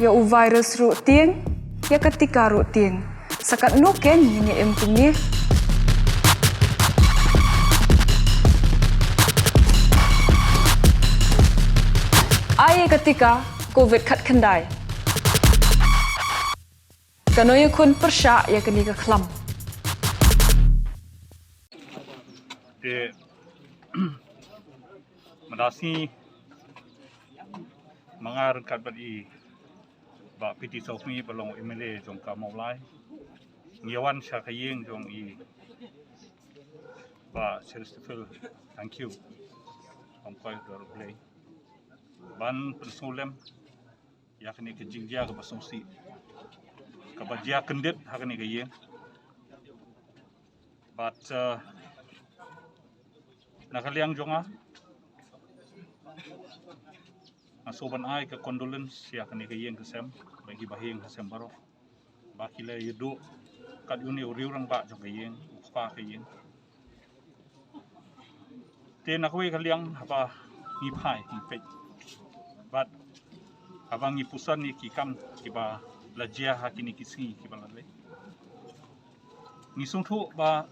ya u virus ru tieng ya ketika ru tieng sakat nuken ini empungnya ai ketika covid khat kendai kanoy kun persya ya kini ke klam de madasi mangar kat badi ba piti sofmi balong emele jong ka maulai ngiawan syakayeng jong I ba serstefel thank you om koy dor play ban pensulem yakni ke jingja ke basongsi ke bajia kendet hakni ke yeng but nakaliang jonga asoban ai ke condolence yakni ke yeng kesem bagi bahing kesem baro bakile yudu kat uni uriurang ba jong ke yeng pa ke yeng te nakwe kaliang apa ni pai ni pe but abang ni pusan ni kikam kiba lajia hakini kisi kiba lale ni sungthu ba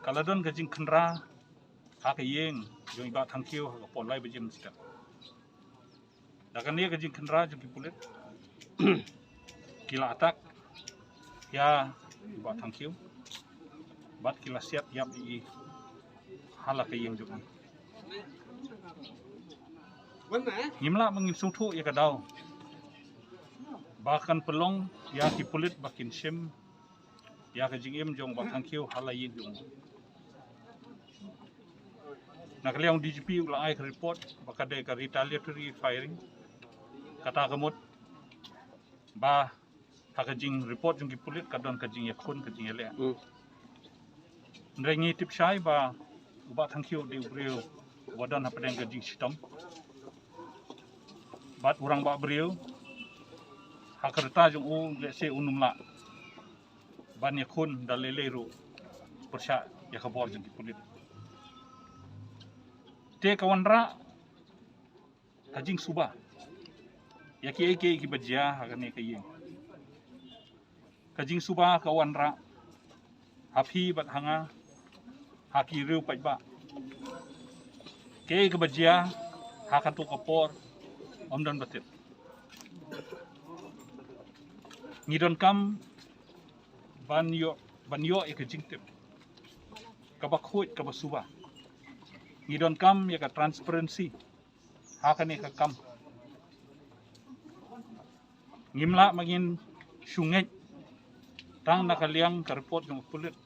kaladon gajing khenra hak yeng jong ba thangkiu ha polai bejim sta dakan ni gajing khenra jong kipulit kila atak ya ba thangkiu bat kila siap yap I hala ke yeng jong himla mengim sungthu ya kadau bahkan pelong ya kipulit bakin sim ya kajing jong ba thangkiu hala yeng jong nakaliang DGP ulang ai report bakade ka retaliatory firing kata kamut ba hakajing report jong kipulit kadon kajing yakun kajing ele ndrengi tip shai ba ba thangkiu di brio wadan hapadeng kajing sitam bat urang ba brio hakarta jong u lese unumla ban yakun dalele ru persya ya khabor jong kipulit te kawanra kajing suba ya ki bajia hakane kayeng kajing suba kawanra hafi bat hanga haki riu paiba ke bajia hakatu kapor omdan batit ngidon kam banyo ikajing tip kabakhoit kabasuba ngidon kam ya ka transparency hakane ka kam ngimla magin syunget tang nakaliang ka report ng pulit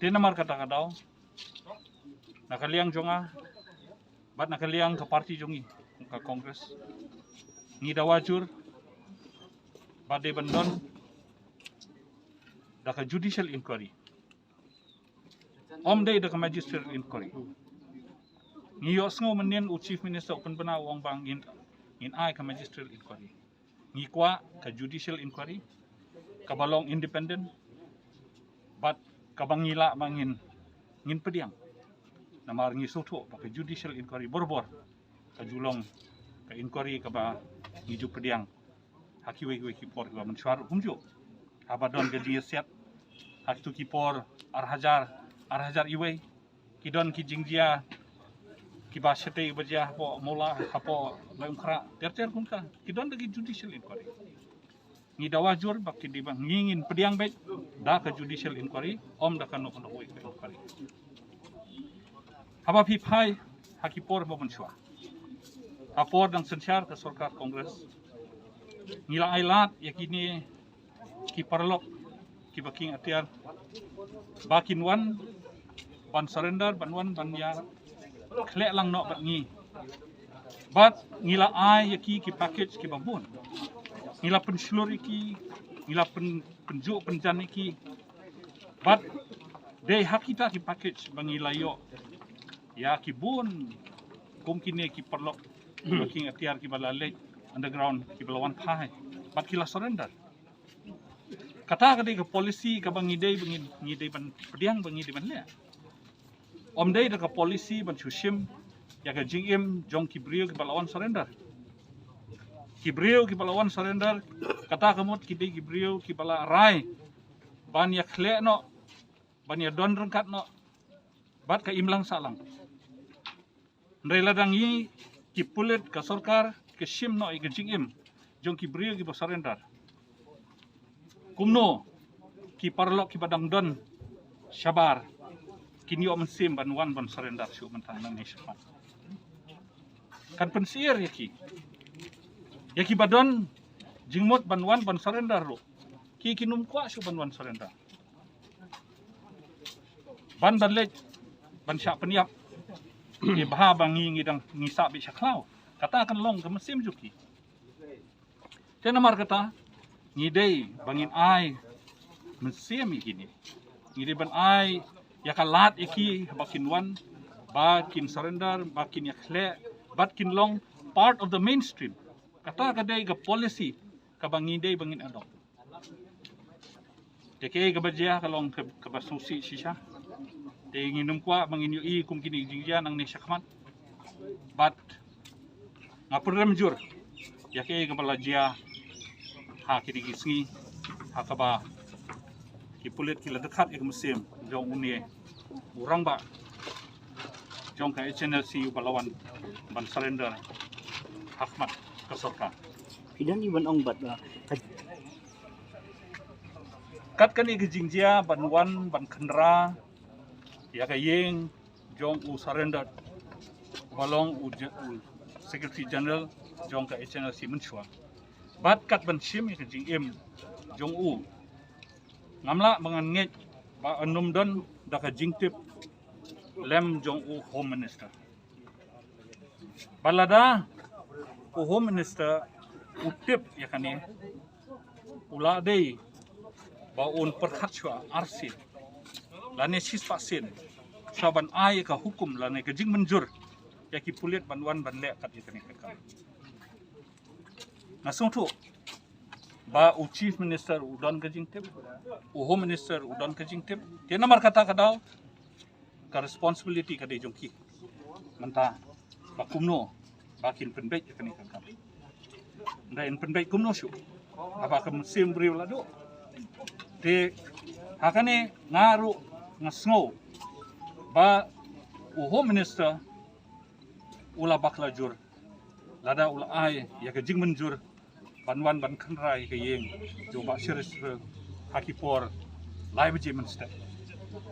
tinamar kata kadaw nakaliang jonga bat nakaliang ka party jongi ka congress ngidawajur bade bandon daka judicial inquiry day daka magistrate inquiry ngiyo sngo menien u chief minister open bana wong bang in ai ka magistrate inquiry ngikwa ka judicial inquiry kabalong independent but kabangila mangin ngin pediang namar ngi suthu ka judicial inquiry borbor ka julong ka inquiry ka ba ngiju pediang hakiwe kipor ka mensuar humjo abadon gadi siat haktu kipor arhajar iwe kidon kijingjia kiba sete baja po mola hapo lengkra terter kunka kidon dagi judicial inquiry ngi dawajur bakki di bang ngingin pediang bet da ka judicial inquiry da kan no inquiry haba phi phai hakipor bo mensuar apor dang sensyar ke sarkar kongres ngila ailat yakini ki parlok ki baking atiar bakin wan ban surrender ban wan ban ya klek lang no bat ngi bat ngila ai yaki ki package ki babun ngila penslur iki ngila penjuk penjan iki bat de hakita ki package bangila yo ya ki bun kumkine ki parlok baking atiar ki balale underground ki balawan phai bat kila surrender kata kadi ke polisi ka bangidei ngidei ban pediang bangidei ban le omdei da ka polisi ban chushim ya ka jingim jong ki brio ki balawan surrender Kibriu kipalawan surrender kata kamot kidi kibriu kipala rai ban ya khle no ban ya don rengkat no bat ka imlang salang ndai ladang yi kipulit ka sarkar ke sim no ke jingim jong kibriu ki surrender kumno ki parlok ki padang don sabar kini om sim ban wan ban surrender su mentang nation kan pensier yaki badon jingmot banwan ban surrender ro ki kinum kwa su banwan surrender ban lej ban syak peniap ki baha bangi ngidang ngisa bi syaklau kata akan long ke mesim juki tena mar kata ngidei bangin ai mesim ikini ngidei ban ai yakalat iki bakin wan bakin surrender bakin yakhle bakin long part of the mainstream kata kadai ke policy ka bangidei bangin adopt deke ke bajia kalong ke basusi sisa de nginum kwa bangin yu kum kini jingja nang ni syakmat but ngapurem jur yake ke balajia ha kini gisngi ha kaba ki pulit ki dekat ik musim jong unie urang ba jong ka HNLC balawan ban surrender hakmat ke sarkar Idan iban ong bat kat kan i jingjia ban wan ban khandra ya ka yeng jong u surrender balong u secretary general jong ka HNLC menchua bat kat ban sim i jingim jong u ngamla bangan nget ba anum don da ka jingtip lem jong u home minister balada u home minister utip ya kan ni ula dei ba un perkhat chwa arsi lane sis pasin saban ai ka hukum lane ka jing menjur ya ki pulit banwan ban le kat ikani ka nasung tu ba u chief minister udon ka jing tip u home minister udon ka jing tip te namar kata kadau ka responsibility ka de jongki manta ba kumno bakin penbek ikani ka ndain penbek kumno syu apa ka musim briu ladu te hakane ngaru ngasngo ba u home minister ula bakla jur lada ula ai ya ka jing menjur banwan ban khanrai ka yeng jo ba series hakipor live jimen step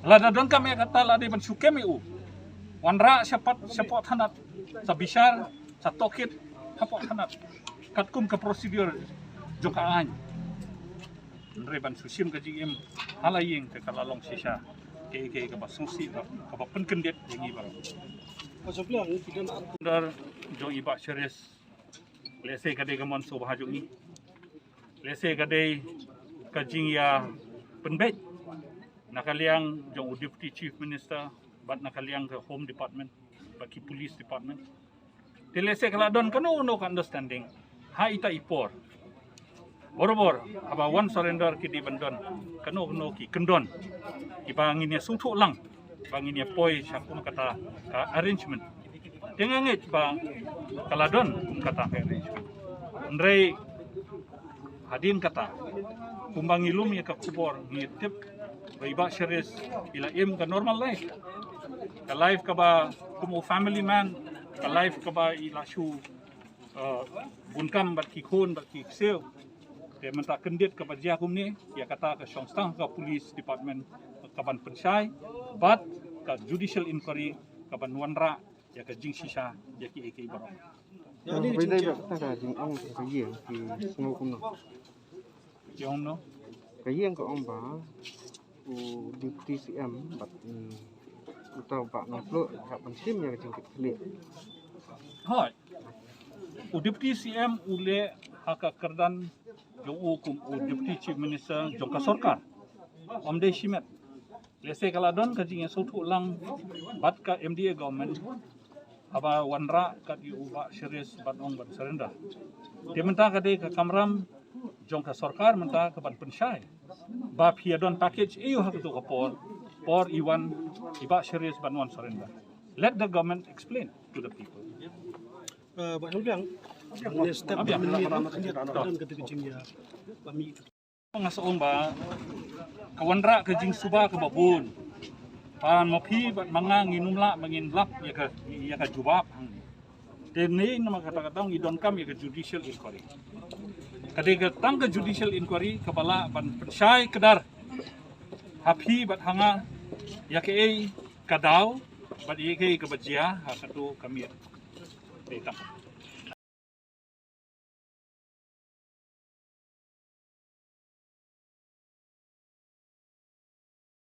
lada don kami kata lada ban sukemi u wanra sepot hanat sabishar satokit hapot hanat katkum ke prosedur joka an reban susim ka jingim halayeng ke kalalong sisa ke basungsi ka ba penkendet yengi ba pasaplang idan dar jo iba series lese kadai gamon so bahajungi lese kadai kajing ya penbet nakaliang jong deputy chief minister bat nakaliang ke home department baki police department telese kaladon kanu no understanding ha ita ipor borobor aba one surrender ki di bandon kanu ki kendon ki banginnya sungtu lang banginnya poi sakum kata arrangement tengangit bang kaladon kata arrangement ndrei hadin kata kumbang ilum ya ka kubor ngitip baiba series ila im ka normal life ka life ka ba kumu family man ka life ka ba ila shu bunkam bat ki khon bat ki sel te menta kendit ka bajia kum ni ya kata ka songstang ka police department ka ban pensai bat ka judicial inquiry ka ban wanra ya ka jing sisa ya ki ek barang ya ni Bây giờ ta jing ong cái gì thì ngô cũng nó yong no cái gì của ông bà u deputy CM bật tàu bạn nó lội gặp bằng sim nhà trình kịch liệt hoi u deputy CM ule haka kerdan jong u kum u deputy chief minister jong ka sarkar omde shimet lese kaladon ka jing sautu lang bat ka MDA government aba wanra ka di uba series bat ong bat surrender dia menta ka de ka kamram jong ka sarkar menta ka ban pensai ba piadon package eu hak tu ka por iwan iba series ban wan surrender let the government explain to the people Pak Nurbiang Ang step Abi, kami ni marama- kanya dan kata kecing ya. Kami itu. Ngasoong ba kawanra ka jing suba ka babun. Pan mapi bat mga nginumla manginlap ya ka jubab. Dene na makata-katang idon kam ya ka judicial inquiry. Kadiga tang ka judicial inquiry kabala ban syai kedar. Hapi bat hanga ya ke kadaw bat ye ke kabajia ha katu kami. Tama.